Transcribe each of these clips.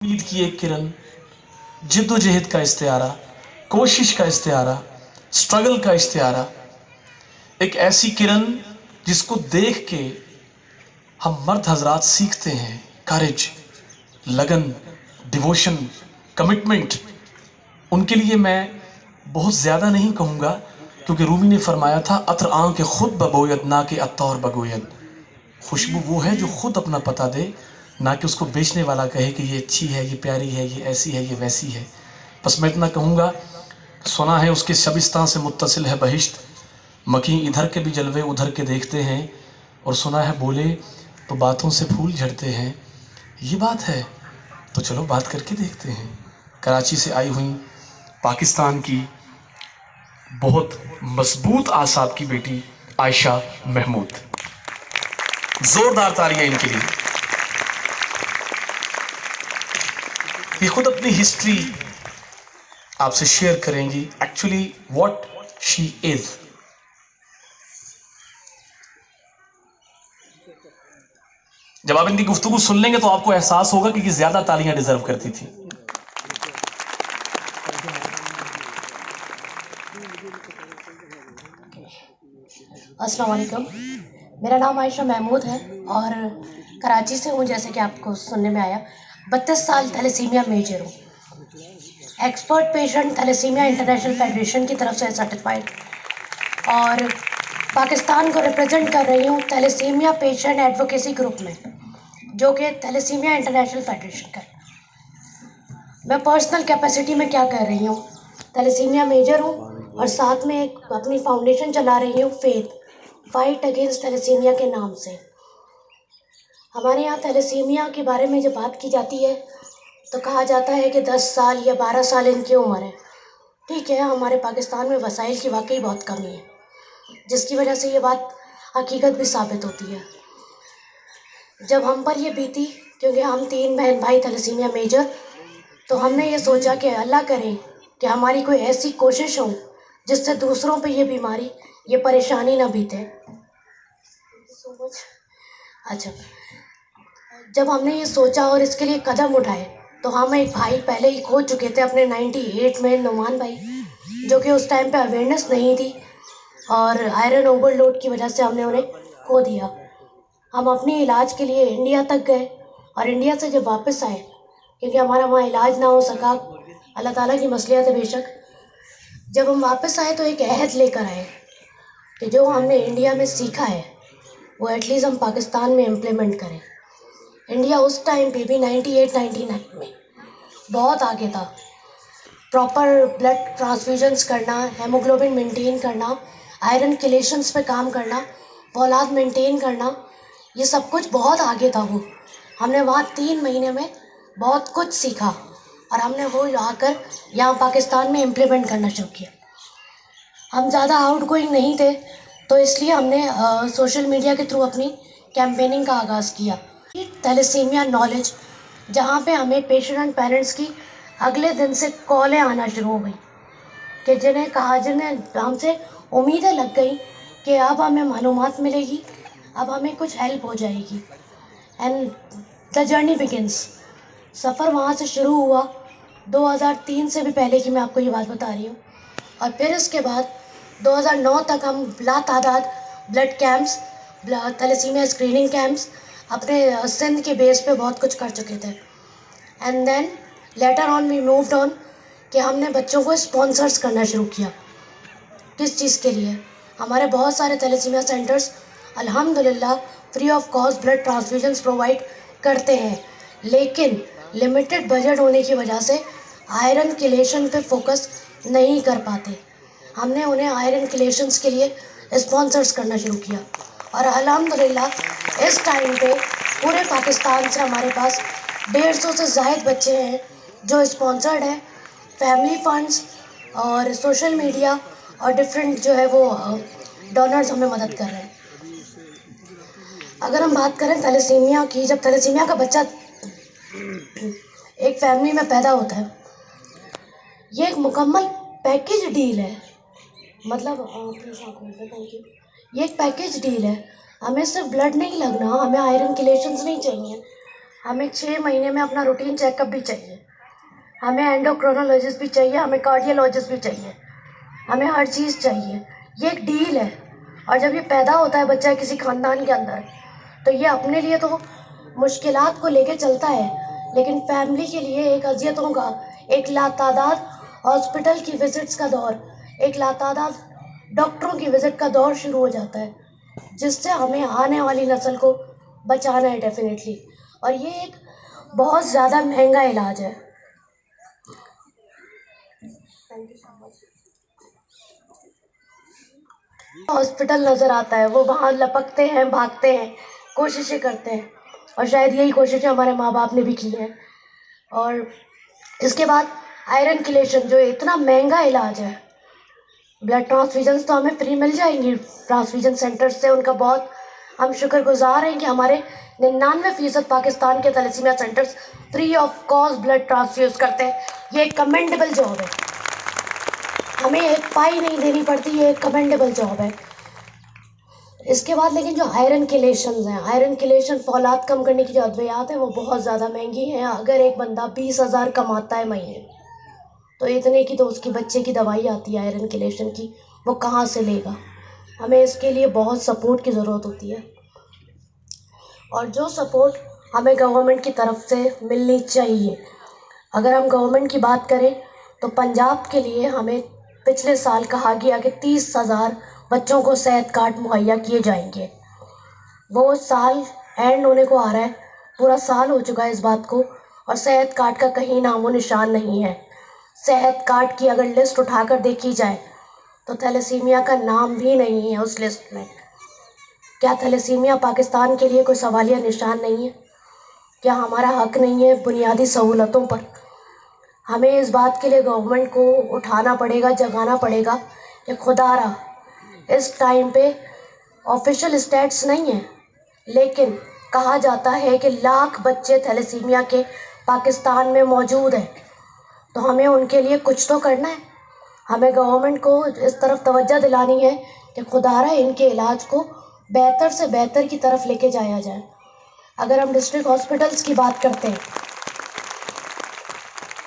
उम्मीद की एक किरण, जिद्दोजहद का इस्तियारा, कोशिश का इस्तियारा, स्ट्रगल का इस्तियारा, एक ऐसी किरण जिसको देख के हम मर्द हजरात सीखते हैं करेज, लगन, डिवोशन, कमिटमेंट। उनके लिए मैं बहुत ज़्यादा नहीं कहूँगा, क्योंकि रूमी ने फरमाया था अत्र आं के खुद बगोयद ना कि अत्तौर बगोयद। खुशबू वो है जो खुद अपना पता दे, ना कि उसको बेचने वाला कहे कि ये अच्छी है, ये प्यारी है, ये ऐसी है, ये वैसी है। बस मैं इतना कहूँगा, सुना है उसके शबिस्तान से मुत्तसिल है बहिश्त, मकी इधर के भी जलवे उधर के देखते हैं, और सुना है बोले तो बातों से फूल झड़ते हैं। ये बात है तो चलो बात करके देखते हैं। कराची से आई हुई पाकिस्तान की बहुत मजबूत आसाब की बेटी आयशा महमूद, जोरदार तालियां इनके लिए। ये खुद अपनी हिस्ट्री आपसे शेयर करेंगी, एक्चुअली व्हाट शी इज। जब आप इनकी गुफ्तगू सुन लेंगे तो आपको एहसास होगा कि ज्यादा तालियां डिजर्व करती थी। अस्सलाम वालेकुम, मेरा नाम आयशा महमूद है और कराची से हूँ, जैसे कि आपको सुनने में आया। 32 साल थैलेसीमिया मेजर हूँ, expert patient thalassemia international federation की तरफ से सर्टिफाइड, और पाकिस्तान को रिप्रेजेंट कर रही हूँ थैलेसीमिया पेशेंट एडवोकेसी ग्रुप में, जो कि थैलेसीमिया इंटरनेशनल फेडरेशन का। मैं पर्सनल कैपेसिटी में क्या कर रही हूँ, थैलेसीमिया मेजर हूँ और साथ में एक अपनी फाउंडेशन चला रही हूँ फेथ फाइट अगेंस्ट थैलेसीमिया के नाम से। हमारे यहाँ थैलेसीमिया के बारे में जब बात की जाती है तो कहा जाता है कि 10 साल या 12 साल इनकी उम्र है। ठीक है, हमारे पाकिस्तान में वसाइल की वाकई बहुत कमी है, जिसकी वजह से ये बात हकीकत भी साबित होती है। जब हम पर ये बीती, क्योंकि हम 3 बहन भाई थैलेसीमिया मेजर, तो हमने ये सोचा कि अल्लाह करे कि हमारी कोई ऐसी कोशिश हो जिससे दूसरों पे ये बीमारी, ये परेशानी ना बीते। अच्छा, जब हमने ये सोचा और इसके लिए कदम उठाए, तो हम एक भाई पहले ही खो चुके थे अपने 98 में, नुमान भाई, जो कि उस टाइम पे अवेयरनेस नहीं थी और आयरन ओवरलोड की वजह से हमने उन्हें खो दिया। हम अपने इलाज के लिए इंडिया तक गए और इंडिया से जब वापस आए, क्योंकि हमारा वहाँ इलाज ना हो सका, अल्लाह ताला की मसलियत है बेशक, जब हम वापस आए तो एक अहद लेकर आए कि जो हमने इंडिया में सीखा है वो एटलीस्ट हम पाकिस्तान में इम्प्लीमेंट करें। इंडिया उस टाइम पे भी 98-99 में बहुत आगे था। प्रॉपर ब्लड ट्रांसफ्यूजन्स करना, हेमोग्लोबिन मेंटेन करना, आयरन किलेशंस पे काम करना, औलाद मेंटेन करना, ये सब कुछ बहुत आगे था वो। हमने वहाँ 3 महीने में बहुत कुछ सीखा और हमने वो आकर यहाँ पाकिस्तान में इम्प्लीमेंट करना शुरू किया। हम ज़्यादा आउट गोइंग नहीं थे, तो इसलिए हमने सोशल मीडिया के थ्रू अपनी कैंपेनिंग का आगाज़ किया। थैलेसीमिया नॉलेज, जहाँ पे हमें पेशेंट एंड पेरेंट्स की अगले दिन से कॉलें आना शुरू हो गई कि जिन्हें हमसे उम्मीदें लग गई कि अब हमें मालूमात मिलेगी, अब हमें कुछ हेल्प हो जाएगी। And the journey begins. सफ़र वहाँ से शुरू हुआ 2003 से भी पहले की मैं आपको ये बात बता रही हूँ, और फिर इसके बाद 2009 तक हम लातादाद blood camps, thalassemia screening camps अपने सिंध के बेस पे बहुत कुछ कर चुके थे। And then later on we moved on कि हमने बच्चों को स्पॉन्सर्स करना शुरू किया। किस चीज़ के लिए? हमारे बहुत सारे थैलेसीमिया सेंटर्स अल्हम्दुलिल्लाह free of cost blood transfusions provide करते हैं, लेकिन लिमिटेड बजट होने की वजह से आयरन किलेशन पे फोकस नहीं कर पाते। हमने उन्हें आयरन किलेशंस के लिए स्पॉन्सर्स करना शुरू किया और अल्हम्दुलिल्लाह इस टाइम पे पूरे पाकिस्तान से हमारे पास 150 से ज़ायद बच्चे हैं जो स्पॉन्सर्ड हैं। फैमिली फंड्स और सोशल मीडिया और डिफरेंट जो है वो डोनर्स हमें मदद कर रहे हैं। अगर हम बात करें थैलेसीमिया की, जब थैलेसीमिया का बच्चा एक फैमिली में पैदा होता है, ये एक मुकम्मल पैकेज डील है। मतलब थैंक यू, ये एक पैकेज डील है। हमें सिर्फ ब्लड नहीं लगना, हमें आयरन किलेशंस नहीं चाहिए, हमें 6 महीने में अपना रूटीन चेकअप भी चाहिए, हमें एंडोक्रोनोलॉजिस्ट भी चाहिए, हमें कार्डियोलॉजिस्ट भी चाहिए, हमें हर चीज़ चाहिए। ये एक डील है। और जब ये पैदा होता है बच्चा किसी ख़ानदान के अंदर, तो ये अपने लिए तो मुश्किलात को लेके चलता है, लेकिन फैमिली के लिए एक अज़ियतों का, एक लातादाद हॉस्पिटल की विज़िट्स का दौर, एक लातादाद डॉक्टरों की विज़िट का दौर शुरू हो जाता है, जिससे हमें आने वाली नस्ल को बचाना है डेफिनेटली। और ये एक बहुत ज़्यादा महंगा इलाज है। हॉस्पिटल नज़र आता है, वो वहाँ लपकते हैं, भागते हैं, कोशिशें करते हैं, और शायद यही कोशिशें हमारे माँ बाप ने भी की हैं। और इसके बाद आयरन किलेशन, जो इतना महंगा इलाज है। ब्लड ट्रांसफ्यूजन्स तो हमें फ्री मिल जाएंगी ट्रांसफ्यूजन सेंटर से, उनका बहुत हम शुक्रगुजार हैं कि हमारे 99% पाकिस्तान के thalassemia centres free of cost blood transfuse करते हैं। ये एक कमेंडेबल जॉब है, हमें एक पाई नहीं देनी पड़ती, ये एक कमेंडेबल जॉब है। इसके बाद लेकिन जो आयरन किलेशंस हैं, आयरन किलेशन फौलाद कम करने की जो अद्वियात हैं वो बहुत ज़्यादा महंगी हैं। अगर एक बंदा 20,000 कमाता है महीने, तो इतने की तो उसकी बच्चे की दवाई आती है आयरन किलेशन की, वो कहाँ से लेगा? हमें इसके लिए बहुत सपोर्ट की ज़रूरत होती है, और जो सपोर्ट हमें गवर्नमेंट की तरफ से मिलनी चाहिए। अगर हम गवर्नमेंट की बात करें तो पंजाब के लिए हमें पिछले साल कहा गया कि 30,000 बच्चों को सेहत कार्ड मुहैया किए जाएंगे। वो साल एंड होने को आ रहा है, पूरा साल हो चुका है इस बात को, और सेहत कार्ड का कहीं नामो निशान नहीं है। सेहत कार्ड की अगर लिस्ट उठाकर देखी जाए तो थैलेसीमिया का नाम भी नहीं है उस लिस्ट में। क्या थैलेसीमिया पाकिस्तान के लिए कोई सवालिया निशान नहीं है? क्या हमारा हक नहीं है बुनियादी सहूलतों पर? हमें इस बात के लिए गवर्नमेंट को उठाना पड़ेगा, जगाना पड़ेगा कि खुदारा इस टाइम पे ऑफिशियल स्टैट्स नहीं है, लेकिन कहा जाता है कि लाख बच्चे थैलेसीमिया के पाकिस्तान में मौजूद हैं। तो हमें उनके लिए कुछ तो करना है। हमें गवर्नमेंट को इस तरफ तवज्जो दिलानी है कि खुदारा इनके इलाज को बेहतर से बेहतर की तरफ लेके जाया जाए। अगर हम डिस्ट्रिक्ट हॉस्पिटल्स की बात करते हैं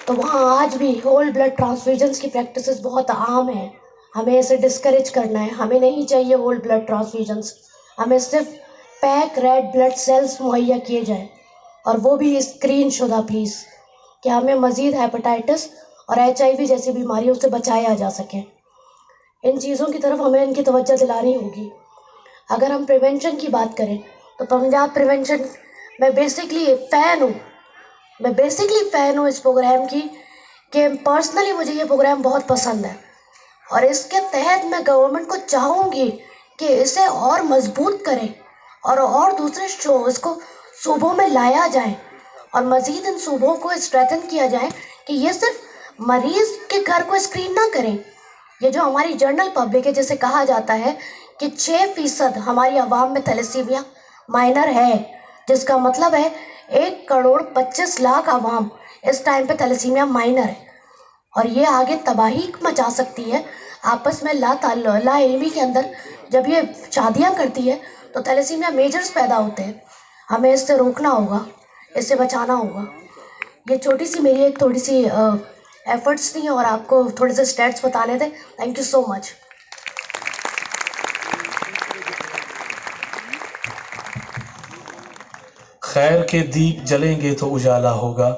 तो वहाँ आज भी होल ब्लड ट्रांसफ्यूजन्स की प्रैक्टिसेस बहुत आम हैं। हमें इसे डिस्करेज करना है। हमें नहीं चाहिए होल ब्लड ट्रांसफ्यूजन्स, हमें सिर्फ पैक रेड ब्लड सेल्स मुहैया किए जाएँ, और वो भी स्क्रीन शुदा प्लीज़, कि हमें मज़ीद हेपेटाइटिस और HIV जैसी बीमारियों से बचाया जा सके। इन चीज़ों की तरफ हमें इनकी तवज्जो दिलानी होगी। अगर हम प्रिवेंशन की बात करें तो पंजाब प्रिवेंशन, मैं बेसिकली फ़ैन हूँ इस प्रोग्राम की, कि पर्सनली मुझे ये प्रोग्राम बहुत पसंद है, और इसके तहत मैं गवर्नमेंट को चाहूँगी कि इसे और मजबूत करें और दूसरे इसको सूबों में लाया जाए, और मज़ीद इन सूबों को स्ट्रेंथन किया जाए कि ये सिर्फ मरीज़ के घर को स्क्रीन ना करें। ये जो हमारी जनरल पब्लिक है, जिसे कहा जाता है कि 6% हमारी आवाम में थैलेसीमिया माइनर है, जिसका मतलब है 1,25,00,000 आवाम इस टाइम पे थैलेसीमिया माइनर है, और ये आगे तबाही मचा सकती है। आपस में लाइल्मी के अंदर जब ये शादियाँ करती है तो थैलेसीमिया मेजर्स पैदा होते हैं। हमें इससे रोकना होगा, इससे बचाना होगा। ये छोटी सी मेरी एक थोड़ी सी एफर्ट्स थी, और आपको थोड़े से स्टैट्स बताने थे। Thank you so much. खैर के दीप जलेंगे तो उजाला होगा।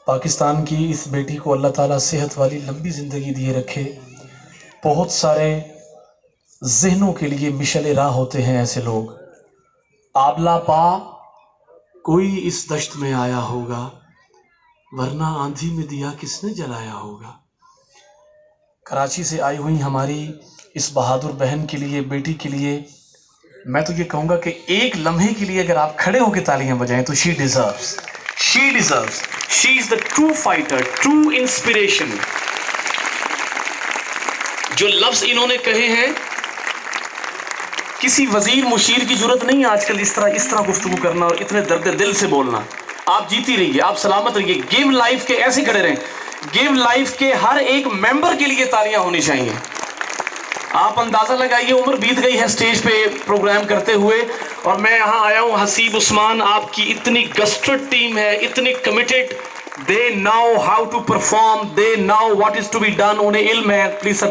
पाकिस्तान की इस बेटी को अल्लाह ताला सेहत वाली लंबी ज़िंदगी दिए रखे। बहुत सारे जहनों के लिए मिशल राह होते हैं ऐसे लोग। आबला पा कोई इस दश्त में आया होगा, वरना आंधी में दिया किसने जलाया होगा। कराची से आई हुई हमारी इस बहादुर बहन के लिए, बेटी के लिए, मैं तो ये कहूँगा कि एक लम्हे के लिए अगर आप खड़े होकर तालियां बजाएं तो she deserves. She is the true fighter, true inspiration. जो लफ्ज इन्होंने कहे हैं, किसी वजीर मुशीर की जरूरत नहीं आजकल इस तरह गुफ्तगू करना और इतने दर्द दिल से बोलना। आप जीती रहिए, आप सलामत रहिए। गेम लाइफ के ऐसे खड़े रहें। गेम लाइफ के हर एक मेंबर के लिए तालियां होनी चाहिए। आप अंदाजा लगाइए, उम्र बीत गई है स्टेज पे प्रोग्राम करते हुए, और मैं यहाँ आया हूँ हसीब उस्मान, आपकी इतनी गस्टेड टीम है, इतनी committed, they know how to perform, they know what is to be done, उन्हें इल्म है। Please sir